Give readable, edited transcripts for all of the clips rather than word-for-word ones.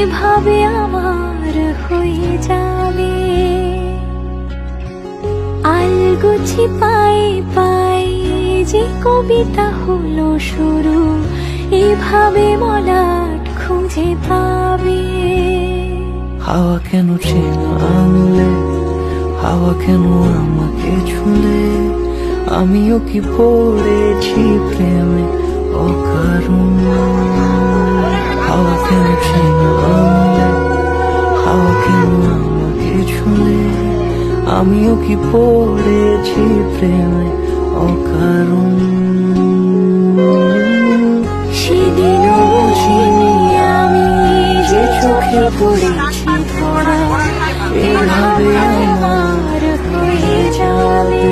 এভাবে আমার হয়ে যাবে। আলগোছি পায়ে পায়ে যে কবিতা হলো শুরু, এভাবে মলাট খুঁজে পাবে। হাওয়া কেন চেনা আনলে, হাওয়া কেন আমাকে ছুলে, আমিও কি পড়েছি প্রেমে অকারণ। হাওয়া কেন চেনা আনলে, হাওয়া কেন আমাকে ছুলে, আমিও কি পড়েছি প্রেমে অকারণ। সেদিনও বুঝিনি আমি যে চোখে পড়েছি ধরা, এভাবে আমার হয়ে যাবে।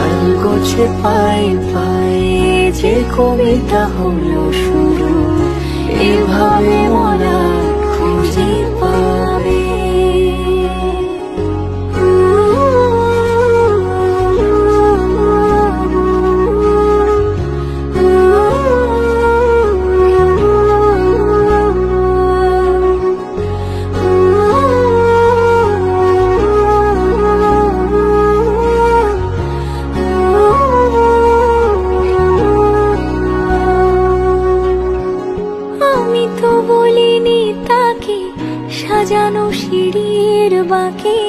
আলগোছে পায়ে পায়ে যে কবিতা হলো শুরু, এভাবে মলাট খুঁজে পাবে। আমি তো বলিনি তাকে সাজানো সিঁড়ির বাঁকে,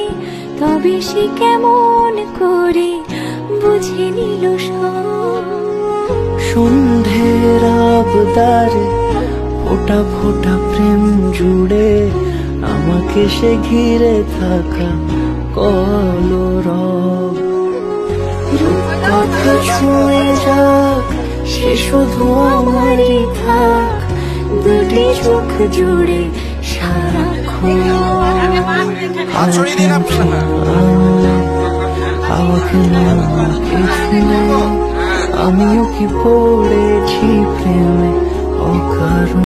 তবে সে কেমন করে বুঝে নিল সব। সন্ধ্যের আবদারে ফোটা ফোটা প্রেম জুড়ে, আমাকে সে ঘিরে থাকা কলরব। কথা ছুঁয়ে যাক সে শুধু আমারই থাক, দুটি চোখ জুড়ে সারাক্ষণ। হাওয়া কেন আমাকে ছুঁলে, আমিও কি পড়েছি প্রেমে অকারণ।